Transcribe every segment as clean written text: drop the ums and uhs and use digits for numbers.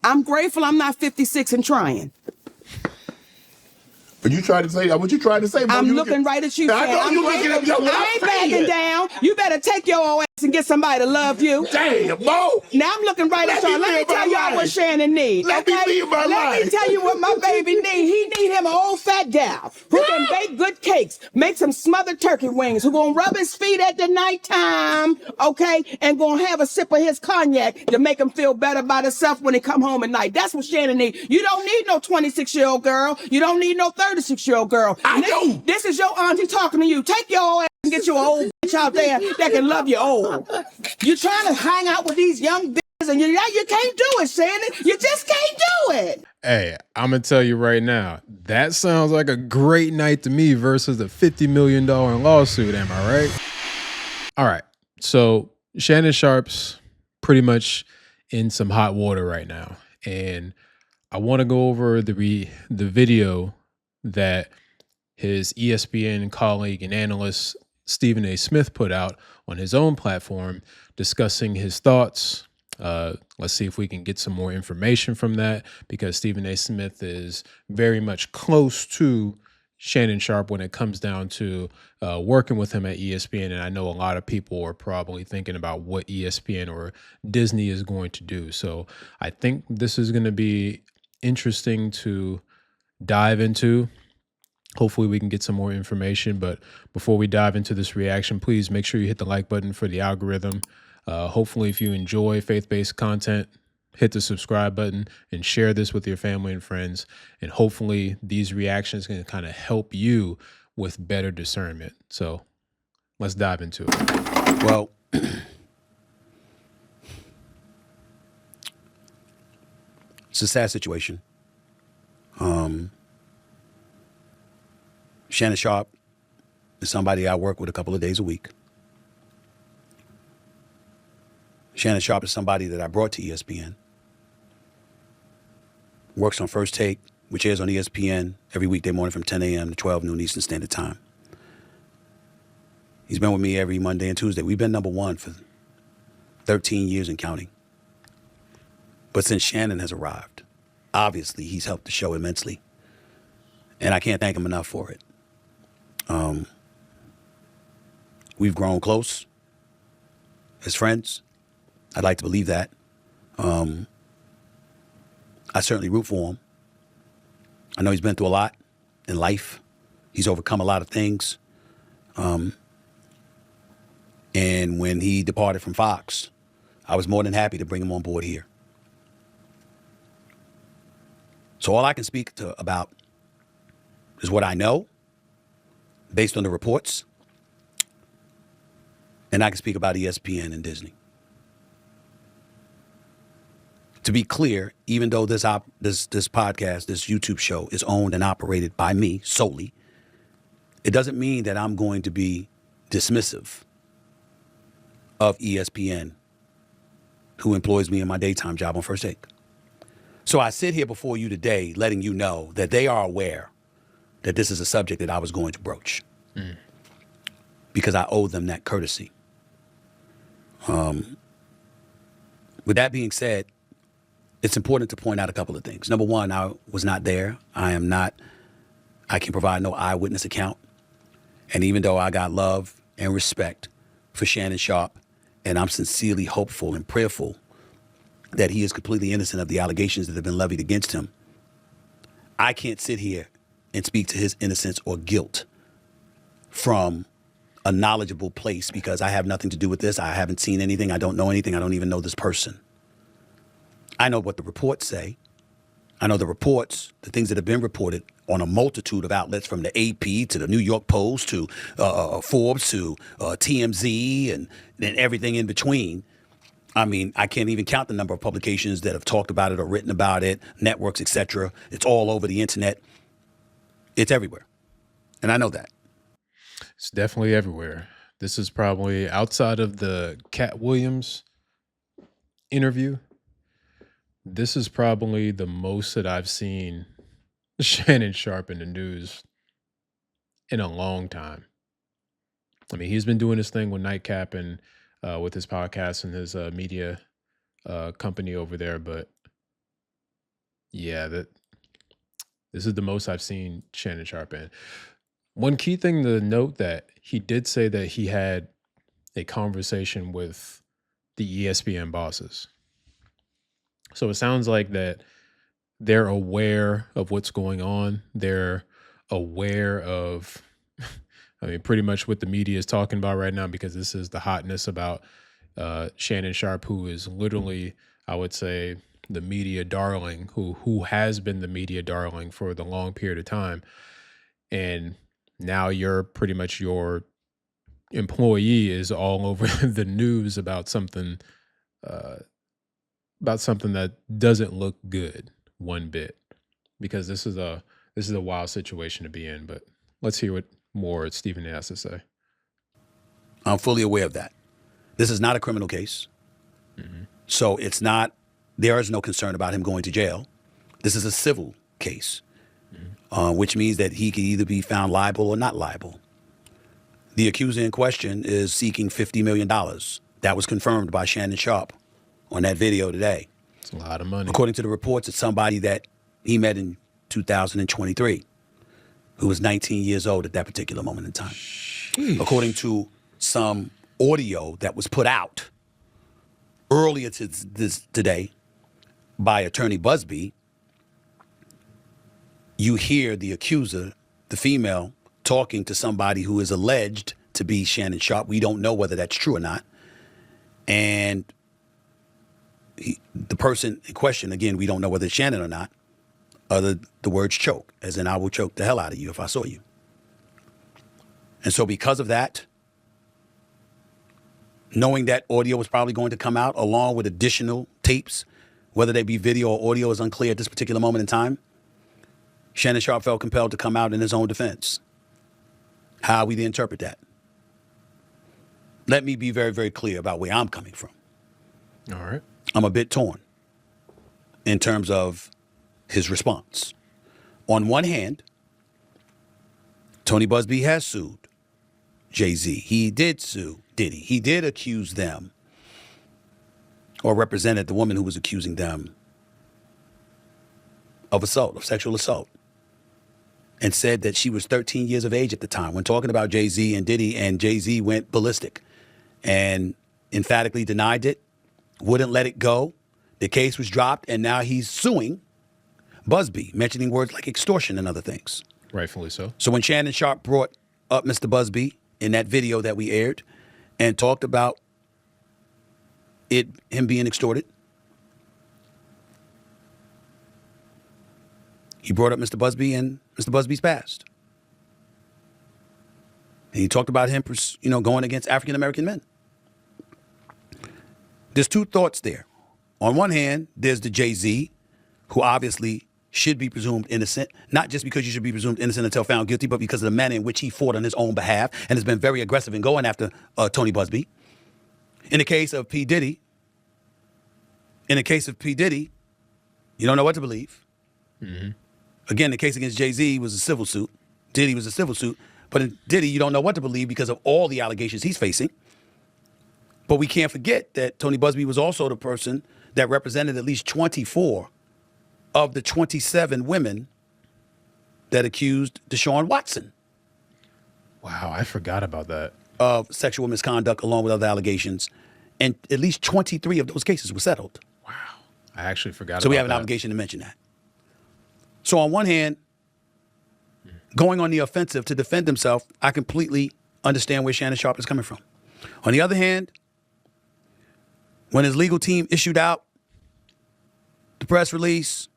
I'm grateful I'm not 56 and trying. But you tried to say what you tried to say. Bro. I'm looking right at you. I know you looking at me. I ain't backing down. You better take your old ass and get somebody to love you. Damn, Mo. Now I'm looking right at y'all. Let me tell y'all what Shannon needs. Let me live my life. Let me tell you what my baby needs. He need him an old fat gal who can bake good cakes, make some smothered turkey wings, who gonna rub his feet at the nighttime, okay, and gonna have a sip of his cognac to make him feel better about himself when he come home at night. That's what Shannon needs. You don't need no 26-year-old girl. You don't need no 36-year-old girl. I do. This is your auntie talking to you. Take your old ass and get you an old bitch out there that can love you old. You're trying to hang out with these young bitches and you can't do it, Shannon. You just can't do it. Hey, I'm going to tell you right now, that sounds like a great night to me versus a $50 million lawsuit. Am I right? All right. So Shannon Sharpe's pretty much in some hot water right now. And I want to go over the video that his ESPN colleague and analyst Stephen A. Smith put out on his own platform discussing his thoughts. Let's see if we can get some more information from that, because Stephen A. Smith is very much close to Shannon Sharpe when it comes down to working with him at ESPN. And I know a lot of people are probably thinking about what ESPN or Disney is going to do. So I think this is going to be interesting to dive into. Hopefully we can get some more information. But before we dive into this reaction, please make sure you hit the like button for the algorithm. Hopefully, if you enjoy faith-based content, hit the subscribe button and share this with your family and friends. And hopefully these reactions can kind of help you with better discernment. So let's dive into it. Well, it's a sad situation. Shannon Sharpe is somebody I work with a couple of days a week. Shannon Sharpe is somebody that I brought to ESPN. Works on First Take, which airs on ESPN every weekday morning from 10 a.m. to 12 noon Eastern Standard Time. He's been with me every Monday and Tuesday. We've been number one for 13 years and counting. But since Shannon has arrived, obviously he's helped the show immensely. And I can't thank him enough for it. We've grown close as friends. I'd like to believe that. I certainly root for him. I know he's been through a lot in life. He's overcome a lot of things. And when he departed from Fox, I was more than happy to bring him on board here. So all I can speak about is what I know based on the reports. And I can speak about ESPN and Disney. To be clear, even though this podcast, this YouTube show is owned and operated by me solely, it doesn't mean that I'm going to be dismissive of ESPN, who employs me in my daytime job on First Take. So I sit here before you today letting you know that they are aware that this is a subject that I was going to broach because I owe them that courtesy. With that being said, it's important to point out a couple of things. Number one, I was not there. I can provide no eyewitness account. And even though I got love and respect for Shannon Sharpe, and I'm sincerely hopeful and prayerful that he is completely innocent of the allegations that have been levied against him, I can't sit here and speak to his innocence or guilt from a knowledgeable place because I have nothing to do with this. I haven't seen anything. I don't know anything. I don't even know this person. I know what the reports say. I know the reports, the things that have been reported on a multitude of outlets, from the AP to the New York Post to Forbes to TMZ and everything in between. I mean, I can't even count the number of publications that have talked about it or written about it, networks, etc. It's all over the internet. It's everywhere. And I know that. It's definitely everywhere. This is probably, outside of the Cat Williams interview, this is probably the most that I've seen Shannon Sharpe in the news in a long time. I mean, he's been doing his thing with Nightcap and with his podcast and his media company over there, but Yeah, this is the most I've seen Shannon Sharpe in. One key thing to note that he did say that he had a conversation with the ESPN bosses. So it sounds like that they're aware of what's going on. They're aware of, I mean, pretty much what the media is talking about right now, because this is the hotness about Shannon Sharpe, who is literally, I would say, the media darling, who has been the media darling for the long period of time. And now you're pretty much, your employee is all over the news about something that doesn't look good one bit, because this is a wild situation to be in. But let's hear what more Stephen has to say. I'm fully aware of that. This is not a criminal case. So there is no concern about him going to jail. This is a civil case, which means that he can either be found liable or not liable. The accuser in question is seeking $50 million. That was confirmed by Shannon Sharpe on that video today. It's a lot of money. According to the reports, it's somebody that he met in 2023, who was 19 years old at that particular moment in time. Sheesh. According to some audio that was put out earlier today by Attorney Busby, you hear the accuser, the female, talking to somebody who is alleged to be Shannon Sharpe. We don't know whether that's true or not. And the person in question, again, we don't know whether it's Shannon or not, the words choke, as in I will choke the hell out of you if I saw you. And so because of that, knowing that audio was probably going to come out along with additional tapes, whether they be video or audio is unclear at this particular moment in time, Shannon Sharpe felt compelled to come out in his own defense. How we interpret that? Let me be very, very clear about where I'm coming from. All right. I'm a bit torn in terms of his response. On one hand, Tony Busby has sued Jay-Z. He did sue Diddy. He did accuse them, or represented the woman who was accusing them of assault, of sexual assault, and said that she was 13 years of age at the time when talking about Jay-Z and Diddy, and Jay-Z went ballistic and emphatically denied it, wouldn't let it go. The case was dropped, and now he's suing Busby, mentioning words like extortion and other things. Rightfully so. So when Shannon Sharpe brought up Mr. Busby in that video that we aired and talked about him being extorted, he brought up Mr. Busby and Mr. Busby's past. And he talked about him, going against African-American men. There's two thoughts there. On one hand, there's the Jay-Z, who obviously should be presumed innocent, not just because you should be presumed innocent until found guilty, but because of the manner in which he fought on his own behalf and has been very aggressive in going after Tony Busby. In the case of P. Diddy, you don't know what to believe. Mm-hmm. Again, the case against Jay-Z was a civil suit. Diddy was a civil suit. But in Diddy, you don't know what to believe because of all the allegations he's facing. But we can't forget that Tony Busby was also the person that represented at least 24 of the 27 women that accused Deshaun Watson Wow, I forgot about that. of sexual misconduct along with other allegations. And at least 23 of those cases were settled. Wow. I actually forgot So about we have an that. obligation to mention that. So on one hand, going on the offensive to defend himself, I completely understand where Shannon Sharpe is coming from. On the other hand, when his legal team issued out the press release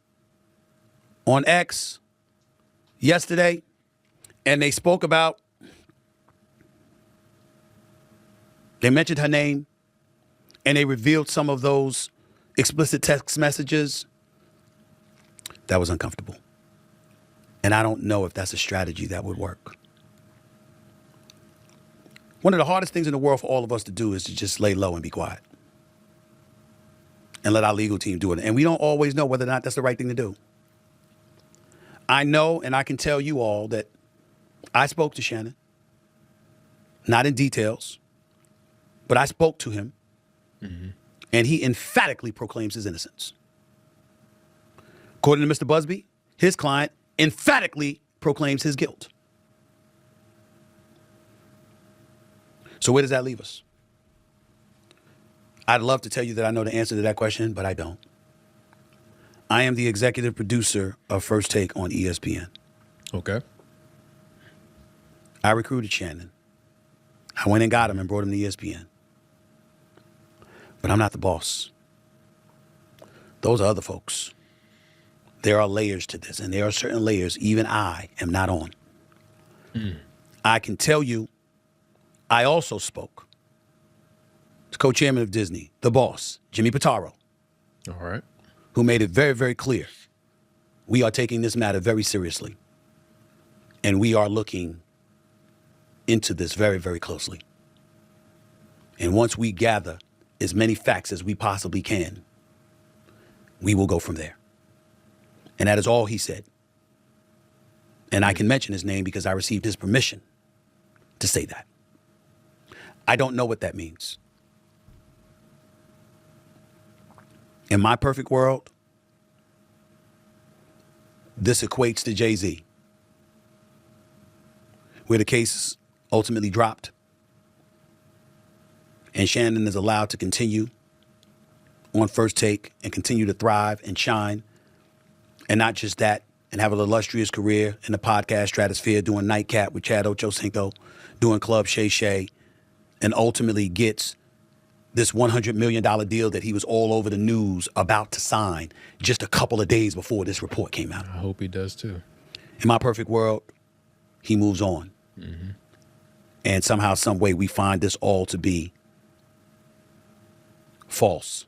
on X yesterday, and they spoke about, they mentioned her name, and they revealed some of those explicit text messages, that was uncomfortable. And I don't know if that's a strategy that would work. One of the hardest things in the world for all of us to do is to just lay low and be quiet. And let our legal team do it. And we don't always know whether or not that's the right thing to do. I know, and I can tell you all, that I spoke to Shannon. Not in details, but I spoke to him. Mm-hmm. And he emphatically proclaims his innocence. According to Mr. Busby, his client emphatically proclaims his guilt. So where does that leave us? I'd love to tell you that I know the answer to that question, but I don't. I am the executive producer of First Take on ESPN. Okay. I recruited Shannon. I went and got him and brought him to ESPN. But I'm not the boss. Those are other folks. There are layers to this, and there are certain layers even I am not on. I can tell you, I also spoke to co-chairman of Disney, the boss, Jimmy Pitaro, All right. who made it very, very clear. We are taking this matter very seriously, and we are looking into this very, very closely. And once we gather as many facts as we possibly can, we will go from there. And that is all he said. And I can mention his name because I received his permission to say that. I don't know what that means. In my perfect world, this equates to Jay-Z, where the case ultimately dropped and Shannon is allowed to continue on First Take and continue to thrive and shine. And not just that, and have an illustrious career in the podcast stratosphere, doing Nightcap with Chad Ochocinco, doing Club Shay Shay, and ultimately gets this $100 million deal that he was all over the news about to sign just a couple of days before this report came out. I hope he does too. In my perfect world, he moves on. And somehow, some way, we find this all to be false.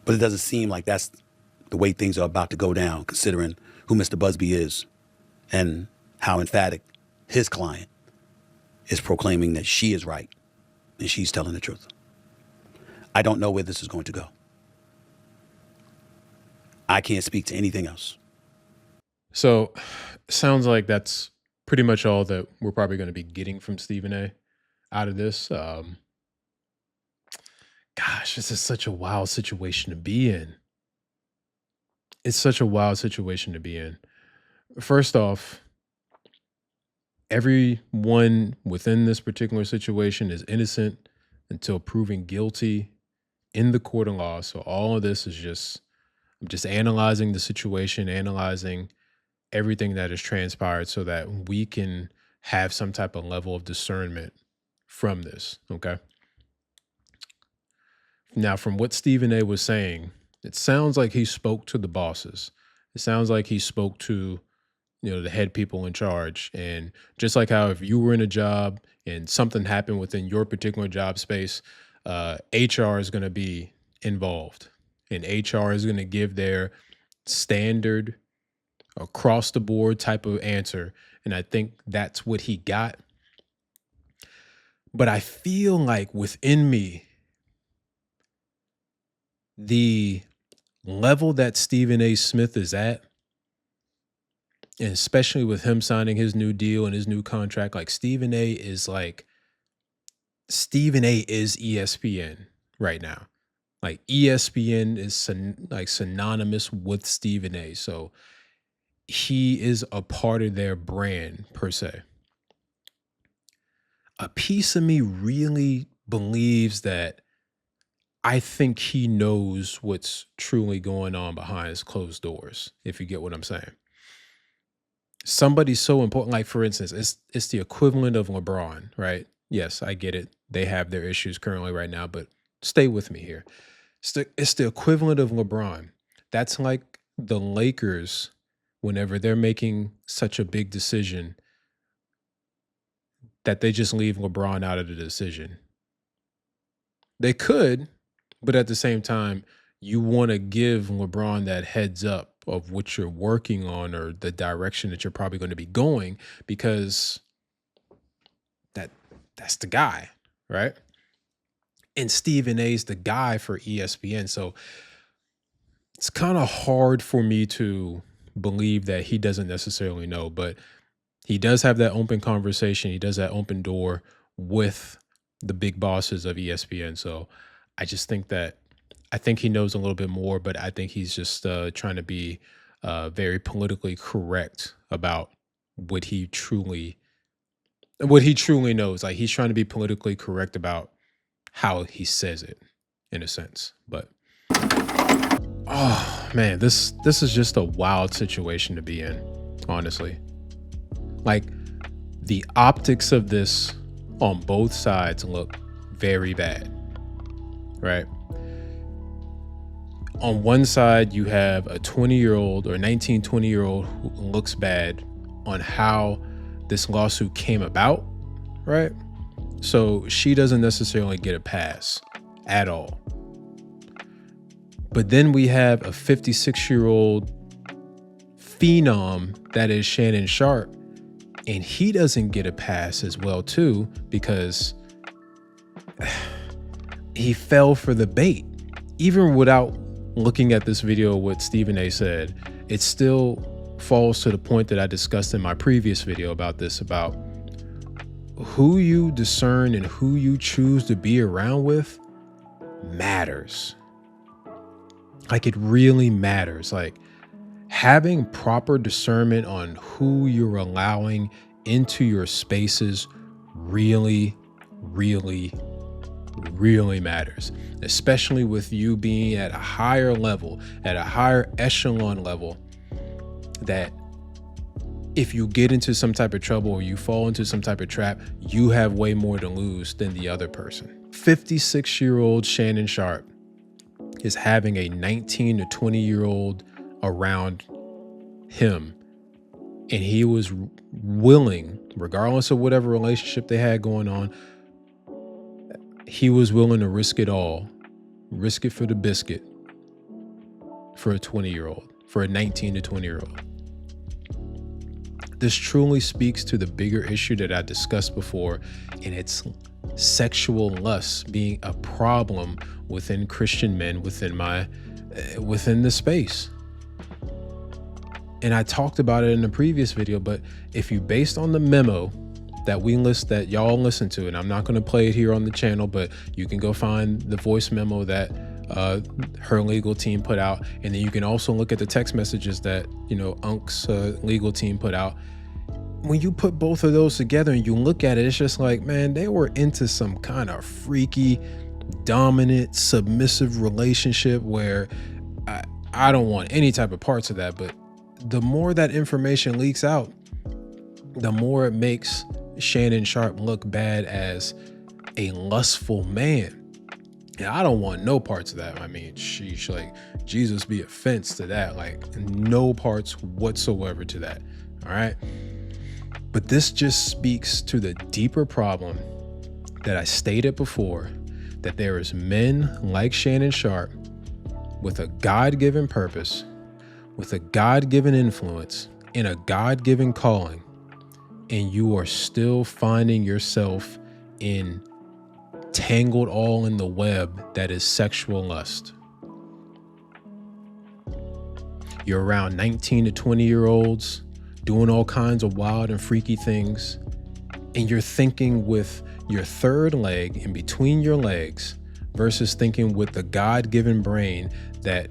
But it doesn't seem like that's the way things are about to go down, considering who Mr. Busby is and how emphatic his client is proclaiming that she is right and she's telling the truth. I don't know where this is going to go. I can't speak to anything else. So sounds like that's pretty much all that we're probably going to be getting from Stephen A. out of this. Gosh, this is such a wild situation to be in. It's such a wild situation to be in. First off, everyone within this particular situation is innocent until proven guilty in the court of law. So all of this is I'm just analyzing the situation, analyzing everything that has transpired so that we can have some type of level of discernment from this, okay? Now, from what Stephen A. was saying, it sounds like he spoke to the bosses. It sounds like he spoke to, the head people in charge. And just like how if you were in a job and something happened within your particular job space, HR is going to be involved. And HR is going to give their standard across the board type of answer. And I think that's what he got. But I feel like within me, the level that Stephen A. Smith is at, and especially with him signing his new deal and his new contract, like Stephen A. is ESPN right now. Like ESPN is synonymous with Stephen A. So he is a part of their brand per se. A piece of me really believes that I think he knows what's truly going on behind his closed doors, if you get what I'm saying. Somebody so important, like for instance, it's the equivalent of LeBron, right? Yes, I get it. They have their issues currently right now, but stay with me here. It's the equivalent of LeBron. That's like the Lakers whenever they're making such a big decision that they just leave LeBron out of the decision. They could, but at the same time, you want to give LeBron that heads up of what you're working on or the direction that you're probably going to be going, because that's the guy, right? And Stephen A's the guy for ESPN. So it's kind of hard for me to believe that he doesn't necessarily know, but he does have that open conversation. He does that open door with the big bosses of ESPN. So I just think that I think he knows a little bit more, but I think he's just trying to be very politically correct about what he truly knows. Like, he's trying to be politically correct about how he says it, in a sense. But oh man, this is just a wild situation to be in, honestly. Like, the optics of this on both sides look very bad, right? On one side, you have a 20-year-old or 19, 20-year-old who looks bad on how this lawsuit came about, right? So she doesn't necessarily get a pass at all. But then we have a 56-year-old phenom that is Shannon Sharpe, and he doesn't get a pass as well too, because he fell for the bait. Even without looking at this video, what Stephen A said, it still falls to the point that I discussed in my previous video about this, about who you discern and who you choose to be around with matters. Like, it really matters. Like, having proper discernment on who you're allowing into your spaces really, really, really matters, especially with you being at a higher level, at a higher echelon level, that if you get into some type of trouble or you fall into some type of trap, you have way more to lose than the other person. 56-year-old Shannon Sharpe is having a 19 to 20-year-old around him, and he was willing, regardless of whatever relationship they had going on, he was willing to risk it all, risk it for the biscuit, for a 20-year-old, for a 19 to 20-year-old. This truly speaks to the bigger issue that I discussed before, and it's sexual lust being a problem within Christian men, within the space. And I talked about it in the previous video, but if you, based on the memo that y'all listen to, and I'm not going to play it here on the channel, but you can go find the voice memo that her legal team put out, and then you can also look at the text messages that Unk's legal team put out. When you put both of those together and you look at it, it's just like, man, they were into some kind of freaky, dominant, submissive relationship where I don't want any type of parts of that. But the more that information leaks out, the more it makes Shannon Sharpe look bad as a lustful man. And I don't want no parts of that. I mean, sheesh, like, Jesus be offense to that. Like, no parts whatsoever to that. All right. But this just speaks to the deeper problem that I stated before, that there is men like Shannon Sharpe with a God-given purpose, with a God-given influence, and a God-given calling, and you are still finding yourself tangled all in the web that is sexual lust. You're around 19 to 20-year-olds doing all kinds of wild and freaky things, and you're thinking with your third leg in between your legs versus thinking with the God-given brain that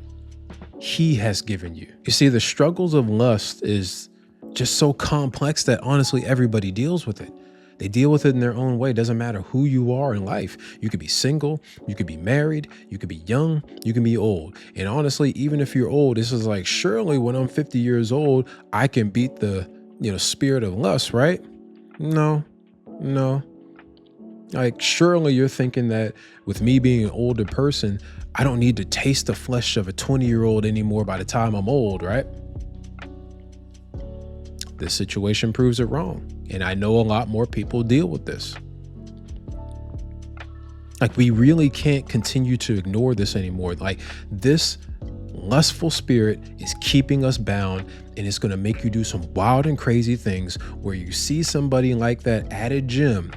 he has given you. You see, the struggles of lust is just so complex that honestly everybody deals with it. They deal with it in their own way. It doesn't matter who you are in life. You could be single, you could be married, you could be young, you can be old. And honestly, even if you're old, this is like, surely when I'm 50 years old, I can beat the spirit of lust, right? No. Like, surely you're thinking that with me being an older person, I don't need to taste the flesh of a 20-year-old anymore by the time I'm old, right? This situation proves it wrong. And I know a lot more people deal with this. Like, we really can't continue to ignore this anymore. Like, this lustful spirit is keeping us bound, and it's going to make you do some wild and crazy things where you see somebody like that at a gym,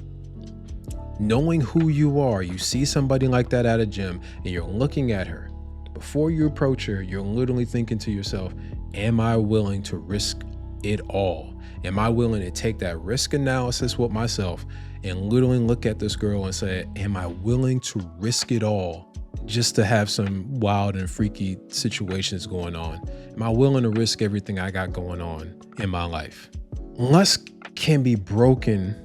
knowing who you are. You see somebody like that at a gym and you're looking at her. Before you approach her, you're literally thinking to yourself, am I willing to risk it all? Am I willing to take that risk analysis with myself and literally look at this girl and say, am I willing to risk it all just to have some wild and freaky situations going on? Am I willing to risk everything I got going on in my life? Lust can be broken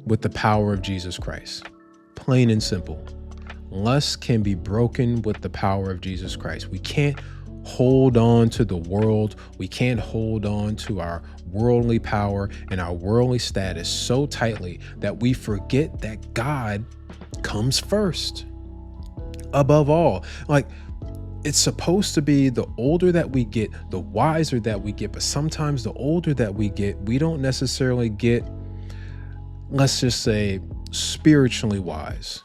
with the power of Jesus Christ. Plain and simple. Lust can be broken with the power of Jesus Christ. We can't hold on to the world. We can't hold on to our worldly power and our worldly status so tightly that we forget that God comes first. Above all, like, it's supposed to be the older that we get, the wiser that we get. But sometimes the older that we get, we don't necessarily get, let's just say, spiritually wise.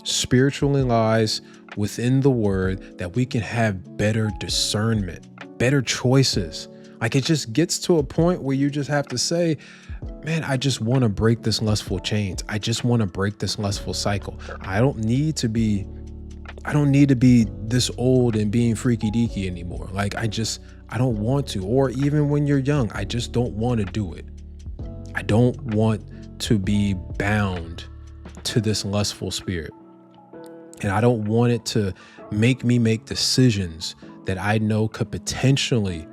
Spiritually wise within the word, that we can have better discernment, better choices. Like, it just gets to a point where you just have to say, man, I just want to break this lustful chains. I just want to break this lustful cycle. I don't need to be this old and being freaky deaky anymore. Like, I don't want to. Or even when you're young, I just don't want to do it. I don't want to be bound to this lustful spirit. And I don't want it to make me make decisions that I know could potentially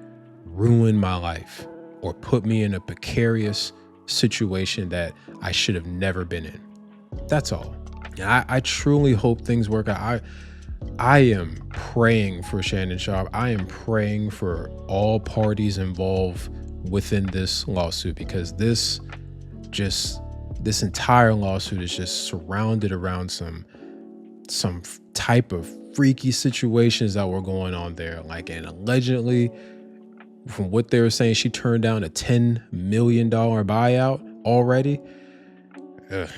ruin my life or put me in a precarious situation that I should have never been in. That's all. And I truly hope things work out. I am praying for Shannon Sharpe. I am praying for all parties involved within this lawsuit, because this entire lawsuit is just surrounded around some type of freaky situations that were going on there. Like, and allegedly, from what they were saying, she turned down a $10 million buyout already. Ugh.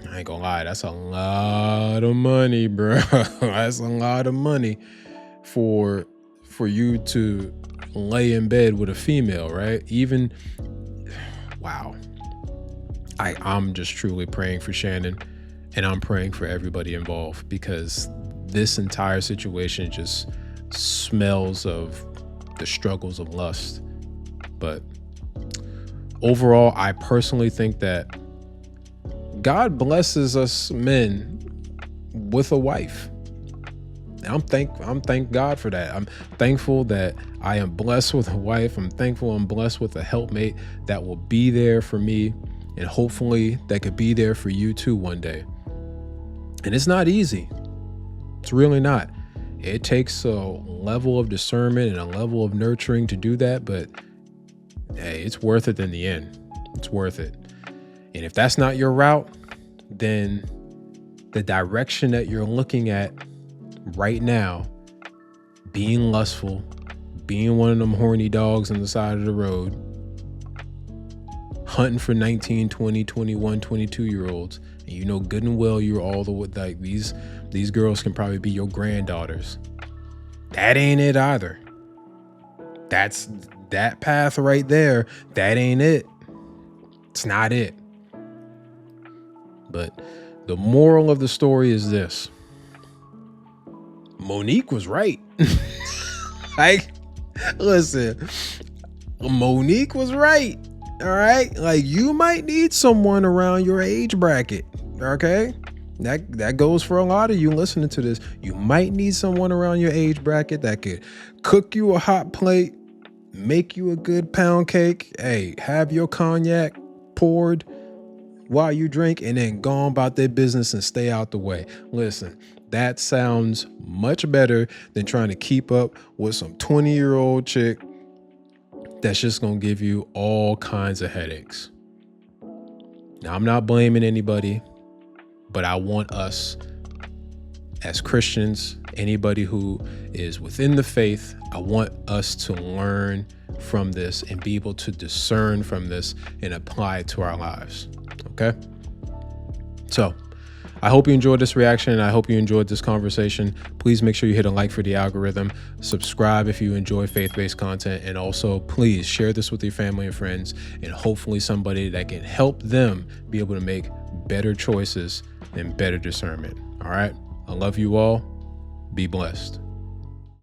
I ain't gonna lie, that's a lot of money, bro. That's a lot of money for you to lay in bed with a female, right? Even, wow. I'm just truly praying for Shannon, and I'm praying for everybody involved, because this entire situation just smells of the struggles of lust. But overall, I personally think that God blesses us men with a wife. I'm thank God for that. I'm thankful that I am blessed with a wife. I'm thankful I'm blessed with a helpmate that will be there for me, and hopefully that could be there for you too one day. And it's not easy. It's really not. It takes a level of discernment and a level of nurturing to do that, but hey, it's worth it in the end. It's worth it. And if that's not your route, then the direction that you're looking at right now, being lustful, being one of them horny dogs on the side of the road, hunting for 19, 20, 21, 22-year-olds, and you know good and well you're all the way, like, these girls can probably be your granddaughters. That ain't it either. That's that path right there. That ain't it. It's not it. But the moral of the story is this. Monique was right. Like, listen, Monique was right. All right. Like, you might need someone around your age bracket. Okay. That goes for a lot of you listening to this. You might need someone around your age bracket that could cook you a hot plate, make you a good pound cake. Hey, have your cognac poured while you drink, and then go on about their business and stay out the way. Listen, that sounds much better than trying to keep up with some 20-year-old chick that's just going to give you all kinds of headaches. Now, I'm not blaming anybody, but I want us as Christians, anybody who is within the faith, I want us to learn from this and be able to discern from this and apply it to our lives. Okay? So I hope you enjoyed this reaction, and I hope you enjoyed this conversation. Please make sure you hit a like for the algorithm. Subscribe if you enjoy faith-based content. And also, please share this with your family and friends, and hopefully somebody that can help them be able to make better choices and better discernment. All right? I love you all. Be blessed.